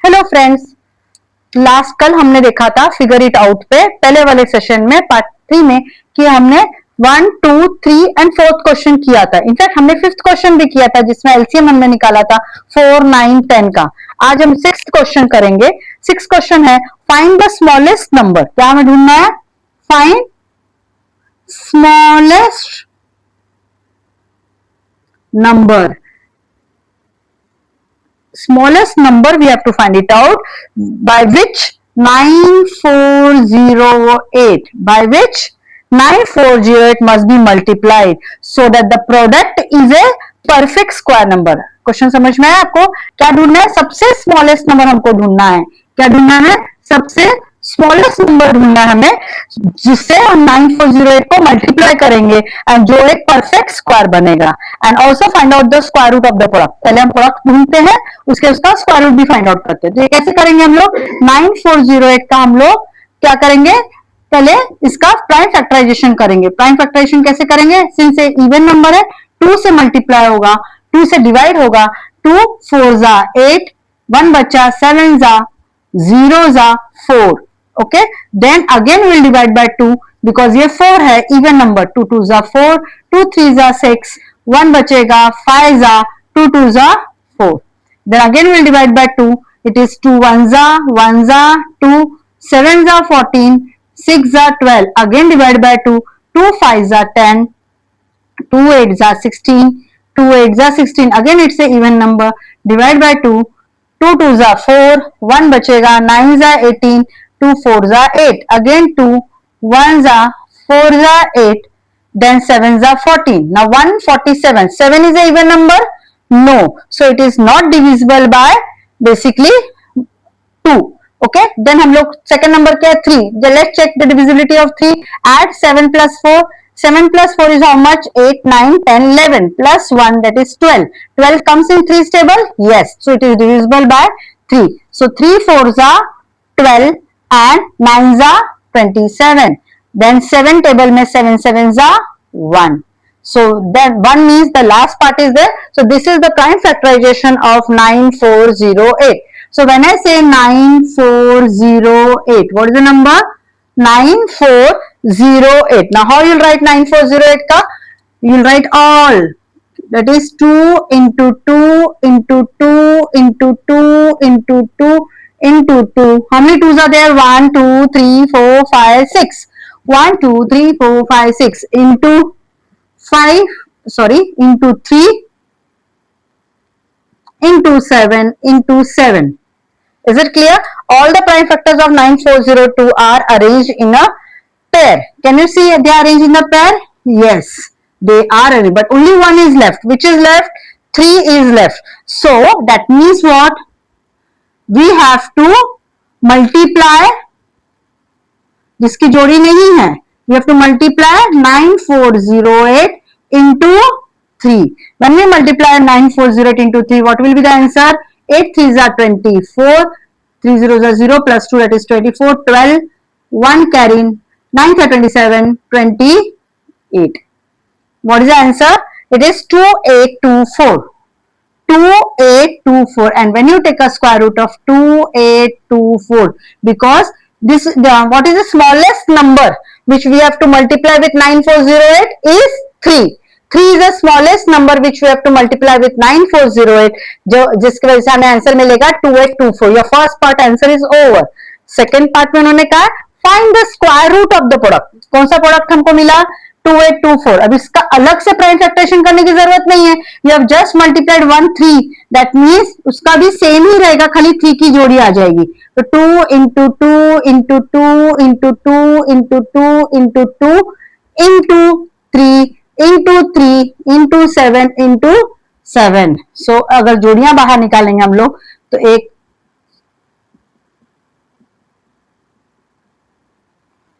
Hello friends, last कल हमने देखा था फिगर इट आउट पे पहले वाले सेशन में पार्ट 3 में कि हमने 1, 2, 3 एंड 4th क्वेश्चन किया था। इनफैक्ट हमने 5th क्वेश्चन भी किया था जिसमें एलसीएम हमने निकाला था 4, 9, 10 का। आज हम 6th क्वेश्चन करेंगे। 6th क्वेश्चन है फाइंड द स्मॉलेस्ट नंबर। क्या हमें ढूंढना है? Find smallest number. Smallest number we have to find it out by which 9408 must be multiplied so that the product is a perfect square number। Question समझ में आया आपको? क्या ढूंढना है? सबसे स्मॉलेस्ट नंबर हमको ढूंढना है। क्या ढूंढना है? सबसे स्मॉलेस्ट नंबर ढूंढना है हमें, जिससे हम 9408 को मल्टीप्लाई करेंगे एंड जो एक परफेक्ट स्क्वायर बनेगा। And also find out the square root of the product. पहले हम प्रोडक्ट ढूंढते हैं, उसका स्क्वायर रूट भी फाइंड आउट करते हैं। तो ये कैसे करेंगे हम लोग? 9408 का हम लोग क्या करेंगे? पहले इसका प्राइम फैक्टराइजेशन करेंगे। प्राइम फैक्टराइजेशन कैसे करेंगे? सिंस ये इवन नंबर है, 2 से मल्टीप्लाई होगा, 2 से डिवाइड होगा। 2 4 जा 8, 1 बचा, 7 जा 0 जा 4। Okay, then again will divide by 2 because ये 4 है, इवन नंबर। 2 2 जा 4, 2 3 जा 6, 1 बचेगा, 5 जा 2 2 जा 4। Then again we'll divide by 2. It is 2 1 za 2, 7 za 14, 6 za 12. Again divide by 2. 2 5 za 10, 2 8 za 16, 2 8 za 16. Again it's a even number. Divide by 2. 2 2 za 4, 1 बचेगा, 9 za 18, 2 4 za 8. Again 2, 1 za 4 za 8. Then 7 za 14. Now 147. 7 is a even number. No, so it is not divisible by basically 2. Okay, then हम लोग second number क्या है? 3. Then let's check the divisibility of 3. Add 7 plus 4. 7 plus 4 is how much? 8, 9, 10, 11 plus 1, that is 12. 12 comes in 3's table? Yes, so it is divisible by 3. So 3 4s are 12 and 9s are 27. Then 7 table में 7 7s are 1. So that 1 means the last part is there. So this is the prime factorization of 9408. So when I say 9408, what is the number? 9408. Now how you will write 9408 ka? You will write all. That is 2 into 2 into 2 into 2 into 2 into 2. How many 2s are there? 1 2 3 4 5 6. 1 2 3 4 5 6 into 5, into 3 into 7 into 7. Is it clear? All the prime factors of 9402 are arranged in a pair. Can you see they are arranged in a pair? Yes, they are arranged, but only one is left. Which is left? 3 is left. So that means what? We have to multiply, जिसकी जोड़ी नहीं है, we have to multiply 9408 into 3. When we multiply 9408 into 3, what will be the answer? 8 3s are 24, 3 zeros are 0 plus 2, that is 24, 12, 1 carry, 9 5 27, 28. What is the answer? It is 2824. 2824. And when you take a square root of 2824, because this what is the smallest number which we have to multiply with 9408 is 3. 3 is the smallest number which we have to multiply with 9408, जो जिसकी वजह से हमें answer मिलेगा 2824. Your first part answer is over. Second part में उन्होंने कहा find the square root of the product. कौन सा प्रोडक्ट हमको मिला? 2824. अब इसका अलग से प्राइम फैक्टराइजेशन करने की जरूरत नहीं है. You have just multiplied 1 3. That means उसका भी सेम ही रहेगा, खाली 3 की जोड़ी आ जाएगी. तो 2 into 2 into 2 into 2 into 2 into 2 into 3 into 3 into 7 into 7. So अगर जोड़ियां बाहर निकालेंगे हम लोग तो एक,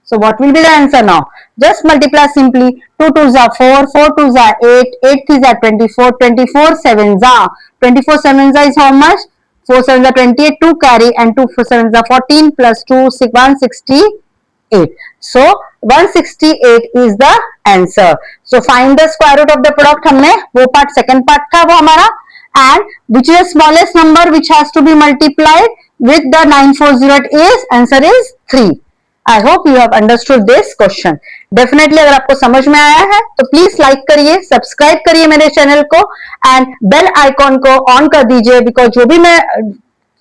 so what will be the answer now? Just multiply simply. 2 2s are 4, 4 2s are 8, 8 3s are 24, 24 7s are 24 7s is how much? 4 7s are 28, 2 carry, and 2 4 7s are 14 plus 2 168. So 168 is the answer. So find the square root of the product. हमने वो part second part था वो हमारा, and which is the smallest number which has to be multiplied? with the 9408 is answer is 3. I hope you have understood this question. Definitely अगर आपको समझ में आया है तो प्लीज लाइक करिए, सब्सक्राइब करिए मेरे चैनल को एंड बेल आइकॉन को ऑन कर दीजिए, बिकॉज जो भी मैं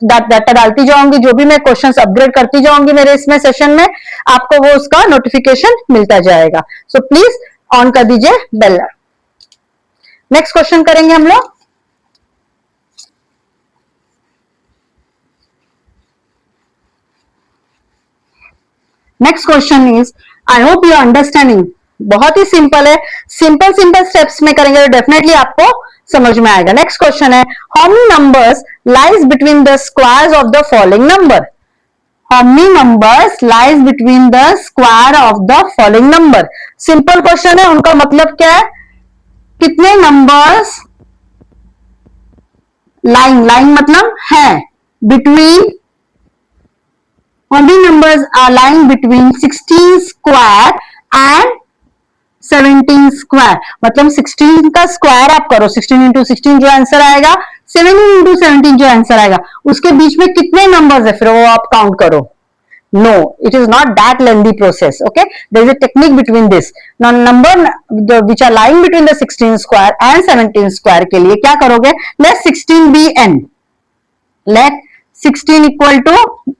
डाटा डालती जाऊंगी, जो भी मैं क्वेश्चंस अपग्रेड करती जाऊंगी मेरे इसमें सेशन में, आपको वो उसका नोटिफिकेशन मिलता जाएगा. सो प्लीज ऑन कर दीजिए बेल. नेक्स्ट क्वेश्चन करेंगे हम लोग. Next question is, I hope you understanding. बहुत ही सिंपल है, सिंपल स्टेप्स में करेंगे तो डेफिनेटली आपको समझ में आएगा. नेक्स्ट क्वेश्चन है, how many numbers lies between the squares of the following number. How many numbers lies between the square of the following number. Simple question है. उनका मतलब क्या है, कितने नंबर्स लाइन मतलब है between, how many numbers are lying between 16 square and 17 square. मतलब 16 का स्क्वायर आप करो, 16 इंटू 16 जो आंसर आएगा, 17 इंटू 17 जो आंसर आएगा, उसके बीच में कितने नंबर्स है फिर वो आप काउंट करो. No, it is not that lengthy process. Okay, there is a technique between this. Now number which are lying between the 16 square and 17 square के लिए क्या करोगे, let 16 be n, let 16 equal to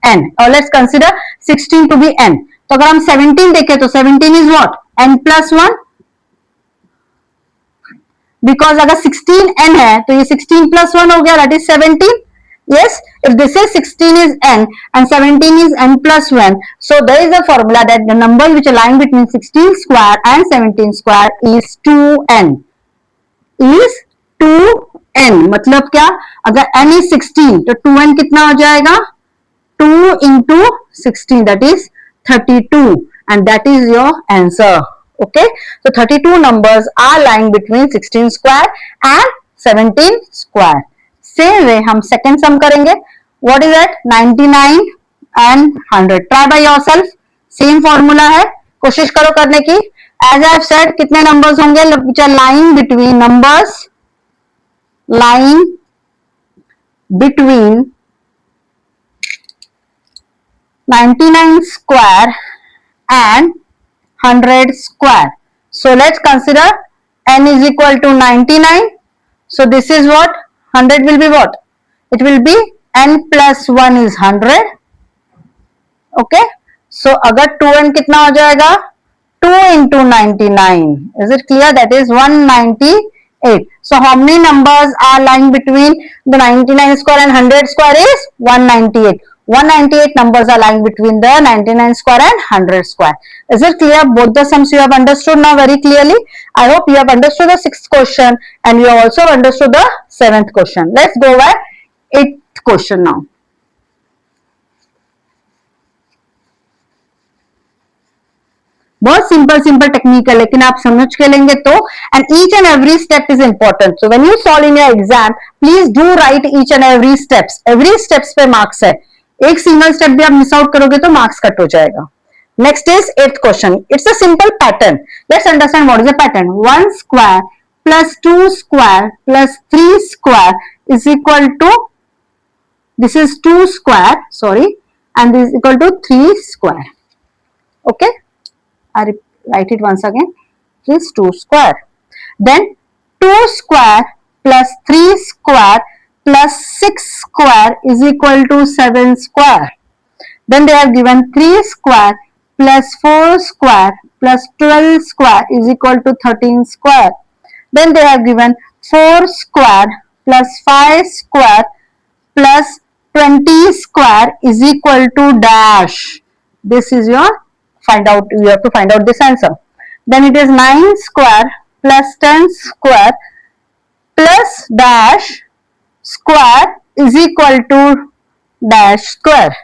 n, or let's consider 16 to be n. तो अगर हम 17 देखें तो 17 is what, n plus 1, because अगर 16 n है तो ये 16 plus 1 हो गया, that is 17. Yes, if this is 16 is n and 17 is n plus 1, so there is a formula that the numbers which are lying between 16 square and 17 square is 2n, is 2n. मतलब क्या, अगर n is 16 तो 2n कितना हो जाएगा, 2 into 16, that is 32, and that is your answer. Okay, so 32 numbers are lying between 16 square and 17 square. Same way हम second sum करेंगे. What is that, 99 and 100. Try by yourself. Same formula है, कोशिश करो करने की. As I have said, कितने numbers होंगे which are lying between, numbers lying between 99 square and 100 square. So let's consider n is equal to 99. So this is what, 100 will be what, it will be n plus 1 is 100. Okay, so अगर 2n कितना हो जाएगा, 2 into 99, is it clear, that is 198. So how many numbers are lying between the 99 square and 100 square is 198. 198 numbers are lying between the 99 square and 100 square. Is it clear? Both the sums you have understood now very clearly. I hope you have understood the 6th question and you have also understood the 7th question. Let's go by 8th question now. बहुत simple technique है, लेकिन आप समझ के लेंगे तो, and each and every step is important. So when you solve in your exam, please do right each and every steps. Every steps पे marks है. एक सिंगल स्टेप भी आप मिस आउट करोगे तो मार्क्स कट हो जाएगा. Next is 8th question. It's a simple pattern. Let's understand what is the pattern. 1 square plus 2 square plus 3 square is equal to, this is 2 square, sorry, and this is equal to 3 square. Okay, I write it once again. This is 2 square. Then 2 square plus 3 square plus 6 square is equal to 7 square. Then they have given 3 square plus 4 square plus 12 square is equal to 13 square. Then they have given 4 square plus 5 square plus 20 square is equal to dash. This is your find out. You have to find out this answer. Then it is 9 square plus 10 square plus dash square is equal to dash square.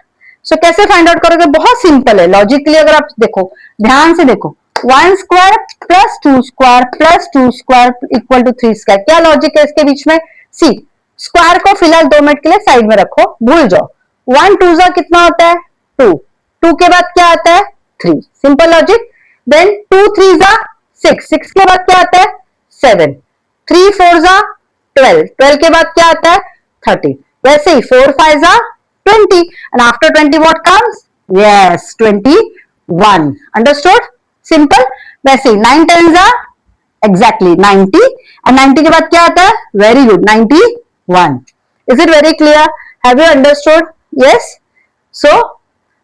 So कैसे find out करोगे? बहुत simple है. Logically अगर आप देखो, ध्यान से देखो, 1 square plus 2 square plus 2 square equal to 3 square. क्या लॉजिक है इसके बीच में? सी, स्क्वायर को फिलहाल 2 मिनट के लिए साइड में रखो, भूल जाओ. 1 2 जा कितना होता है? 2. 2 के बाद क्या आता है? 3. Simple logic. देन 2 3 जा 6. 6 के बाद क्या आता है? 7. 3 4 जा 12. 12 के बाद क्या आता है? 30. वैसे ही 4 5 जा 20, and after 20 what comes? Yes, 21. Understood? Simple. वैसे 9 10s are exactly 90, and 90 के बाद क्या आता है? Very good, 91. Is it very clear? Have you understood? Yes. So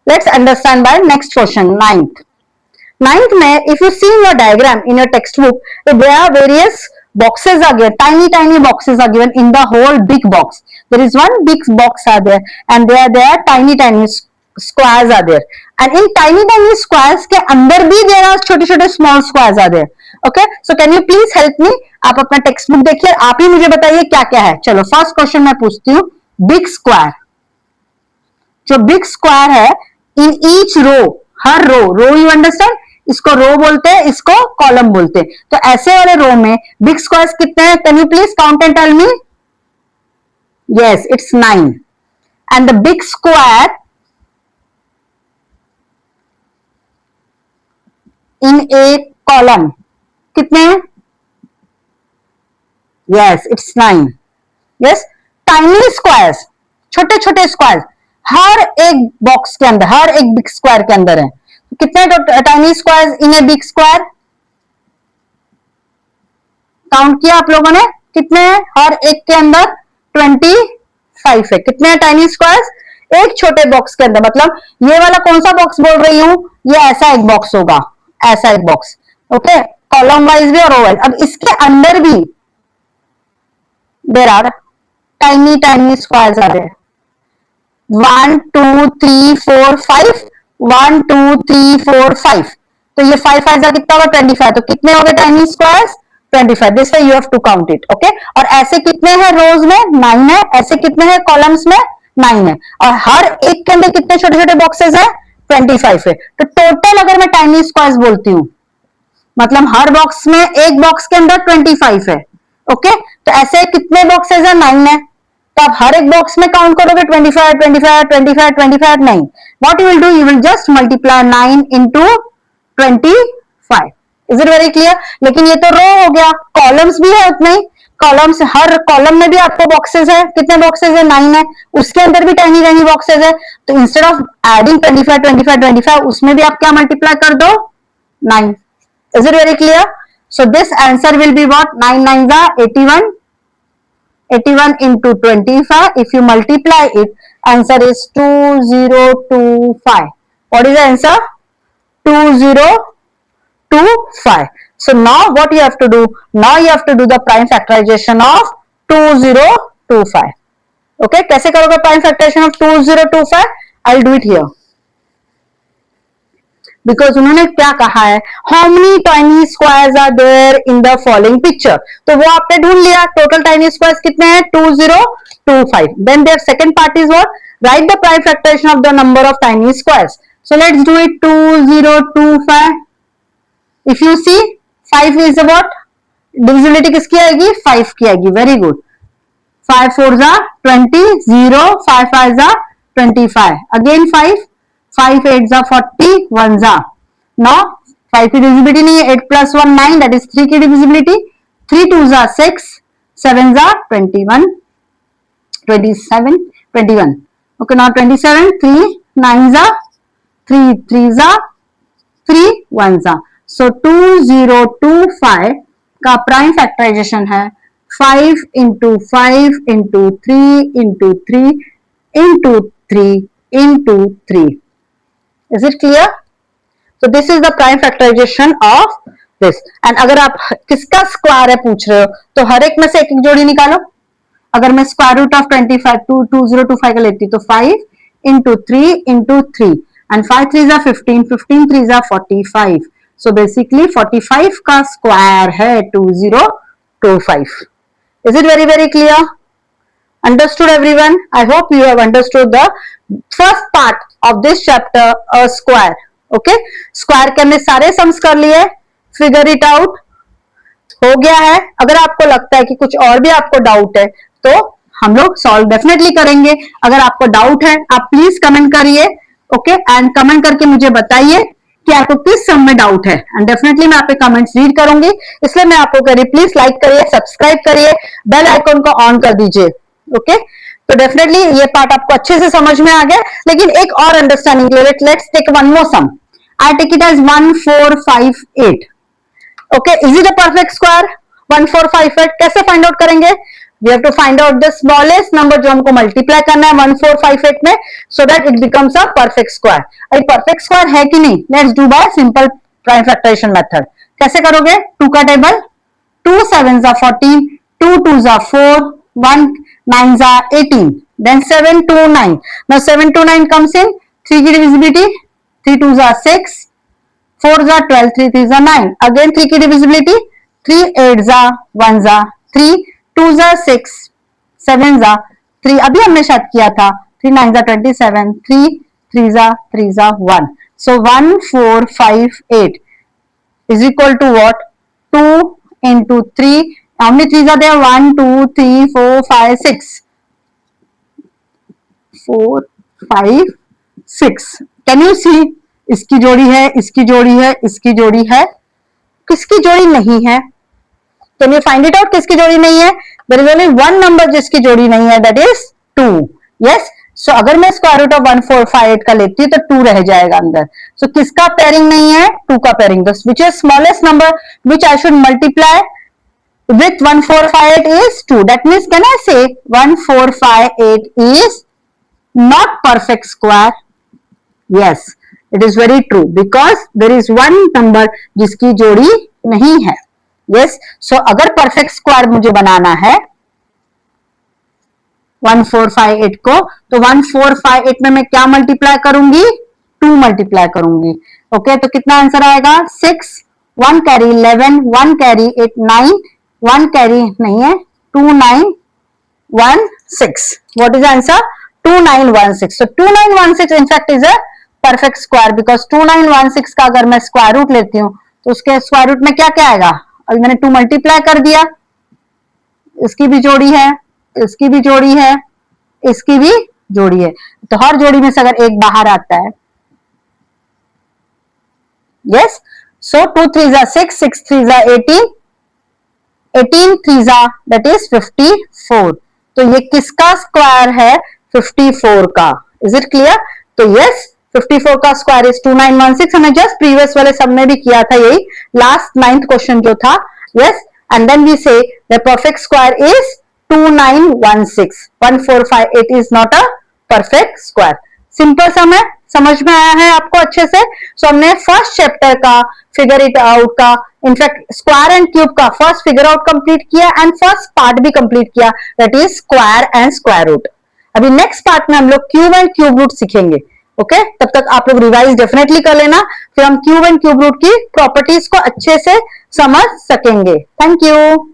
let's understand by next question, ninth. Ninth में, if you see in your diagram in your textbook, there are various boxes are given, tiny boxes are given in the whole big box. There is one big box are there, and there are tiny squares are there, and in tiny squares के अंदर भी there are छोटे small squares are there. Okay, so can you please help me? आप अपना text book देखिए, आप ही मुझे बताइए क्या क्या है. चलो फर्स्ट क्वेश्चन मैं पूछती हूँ. बिग स्क्वायर, जो बिग स्क्वायर है, इन ईच रो, हर रो यू अंडरस्टैंड, इसको रो बोलते हैं, इसको कॉलम बोलते हैं. तो ऐसे वाले रो में बिग स्क्वायर्स कितने हैं? Can you please count and tell me? Yes, it's 9. And the big square in a column कितने हैं? Yes, it's 9. Yes, tiny squares, छोटे स्क्वायर्स हर एक बॉक्स के अंदर, हर एक बिग स्क्वायर के अंदर है. कितने tiny squares in a big square? Count किया आप लोगों ने? कितने हैं हर एक के अंदर? 25 है. कितने हैं टाइनी स्क्वायर्स एक छोटे बॉक्स के अंदर? मतलब ये वाला कौन सा बॉक्स बोल रही हूं? ये ऐसा एक बॉक्स होगा, ऐसा एक बॉक्स. ओके, कॉलम वाइज भी और रो वाइज. अब इसके अंदर भी there are tiny squares are there. 1 2 3 4 5, 1 2 3 4 5. तो ये 5 5 कितना होगा? 25. तो कितने हो गए tiny squares? 25. This way you have to count it. Okay, और ऐसे कितने हैं रोज में? 9 है. ऐसे कितने हैं कॉलम्स में? 9 है. और हर एक के अंदर कितने छोटे बॉक्सेस हैं? 25 है. तो टोटल अगर मैं टाइनी स्क्वायर्स बोलती हूँ, मतलब हर बॉक्स में, एक बॉक्स के अंदर 25 है. ओके, तो ऐसे कितने बॉक्सेस हैं? 9 है. तो आप हर एक बॉक्स में काउंट करोगे 25 25 25 25. नहीं, what you will do, you will just multiply 9 into 25. Is it very clear? लेकिन ये तो रो हो गया, कॉलम्स भी है उतने ही. कॉलम्स, हर कॉलम में भी आपको बॉक्सेस है. कितने बॉक्सेस है? 9 है. उसके अंदर भी टाइनी बॉक्सेस है. तो इंस्टेड ऑफ एडिंग 25 25 25, उसमें भी आप क्या मल्टीप्लाई कर दो? 9. Is it very clear? So this answer will be what? 9 9s are 81. 81 into 25. If you multiply it, answer is 2025. What is the answer? 2025. So now what you have to do? Now you have to do the prime factorization of 2025. Okay, कैसे करोगे prime factorization of 2025? I'll do it here. Because उन्होंने क्या कहा है, how many tiny squares are there in the following picture. तो वो आपने ढूंढ लिया. टोटल टाइनी स्क्वायर्स कितने हैं? 2025. Then their second part is what? Write the prime factorization of the number of tiny squares. So let's do it. 2025. If you see 5 is what? Divisibility किसकी आएगी? 5 की आएगी. Very good. 5 4s are 20, 0, 5 5s are 25. Again 5 5 8s are 40, 1s are. Now 5 की divisibility नहीं है. 8 plus 1 9, that is 3 की divisibility. 3 2s are 6, 7s are 21, 27, 21. Okay, now 27. 3 9s are 3 3s are 3, 1s are. So 2025 का prime factorisation है 5 into 5 into 3 into 3 into 3 into 3. Is it clear? So this is the prime factorization of this. And अगर आप किसका square है पूछ रहे हो, तो हर एक में से एक जोड़ी निकालो. अगर मैं स्क्वायर रूट ऑफ 25 2025 का लेती तो 5 into 3 into 3 and 5 3s are 15, 15 3s are 45. So basically 45 का स्क्वायर है 2025. Is it very clear? Understood everyone? I hope you have understood the first part of this chapter, a square. Okay, square के हमने सारे sums कर लिए. Figure it out हो गया है. अगर आपको लगता है कि कुछ और भी आपको डाउट है तो हम लोग सॉल्व डेफिनेटली करेंगे. अगर आपको डाउट है आप प्लीज कमेंट करिए. ओके, एंड कमेंट करके मुझे बताइए कि आपको किस सम में डाउट है, एंड डेफिनेटली मैं आपके कमेंट्स रीड करूंगी. इसलिए मैं आपको कह रही, प्लीज लाइक करिए, सब्सक्राइब करिए, बेल आइकॉन को ऑन कर दीजिए. ओके, तो डेफिनेटली ये पार्ट आपको अच्छे से समझ में आ गया, लेकिन एक और understanding let's take one more sum. I take it as 1 4 5 8. Okay, is it a perfect square? 1 4 5 8 कैसे फाइंड आउट करेंगे? We have to find out the smallest number जो हमको मल्टीप्लाई करना है 1 4 5 8 में, so that it becomes a perfect square. अरे perfect square है कि नहीं? Let's do by simple prime factorization method. कैसे करोगे? 2 का table, 2 7s are 14, 2 2s are 4, 1 9s are 18, then 7 2 9. Now 7 2 9 comes in 3 की divisibility, 3 2s are 6, 4s are 12, 3 3s are 9. Again 3 की divisibility, 3 8s are 1s are 3, 2s are 6, 7s are 3. अभी हमने शायद किया था. 3 9s are 27, 3 3s are 1. So 1 4 5 8 is equal to what? 2 into 3. How many 3s are there? 1 2 3 4 5 6. 4 5 6. Can you see? इसकी जोड़ी है, इसकी जोड़ी है, इसकी जोड़ी है. किसकी जोड़ी नहीं है? Can you find it out? किसकी जोड़ी नहीं है? There is only one number जिसकी जोड़ी नहीं है, that is 2. Yes. So अगर मैं स्क्वायर रूट ऑफ 1 4 5 8 का लेती हूँ तो 2 रह जाएगा अंदर. So किसका पेयरिंग नहीं है? 2 का pairing. Which is smallest number which I should multiply with 1 4 5 8 is 2. That means can I say 1 4 5 8 is not perfect square? Yes, it is very true because there is one number जिसकी जोड़ी नहीं है. Yes, so अगर perfect square मुझे बनाना है 1 4 5 8 को, तो 1 4 5 8 में मैं क्या मल्टीप्लाई करूंगी? 2 मल्टीप्लाई करूंगी. ओके, तो कितना आंसर आएगा? 6, 1 कैरी 11, 1 कैरी 8 9, 1 कैरी नहीं है 2 9 1 6. What is answer? 2 9 1 6. So 2 9 1 6 in fact is a perfect square because 2 9 1 6 का अगर मैं स्क्वायर रूट लेती हूँ तो उसके स्क्वायर रूट में क्या क्या आएगा? अभी मैंने 2 मल्टीप्लाई कर दिया, इसकी भी जोड़ी है, इसकी भी जोड़ी है, इसकी भी जोड़ी है, तो हर जोड़ी में से अगर एक बाहर आता है. Yes, so 2 3s are 6, 6 3s are 18, 18 3s are that is 54. तो ये किसका स्क्वायर है? 54 का. Is it clear? तो यस, 54 का स्क्वायर इज 2916. हमने जस्ट प्रीवियस वाले सब में भी किया था यही, लास्ट 9th क्वेश्चन जो था. यस, एंड देन वी से the perfect square is 2916. 1 4 5 8 is not a perfect square. Simple सम है, समझ में आया है आपको अच्छे से? सो हमने फर्स्ट चैप्टर का फिगर इट आउट का, इनफैक्ट स्क्वायर एंड क्यूब का फर्स्ट फिगर आउट कंप्लीट किया एंड फर्स्ट पार्ट भी कंप्लीट किया, that is square and square root. अभी नेक्स्ट पार्ट में हम लोग क्यूब एंड क्यूब रूट सीखेंगे. ओके, तब तक आप लोग रिवाइज डेफिनेटली कर लेना, फिर हम क्यूब एंड क्यूब रूट की प्रॉपर्टीज को अच्छे से समझ सकेंगे. Thank you.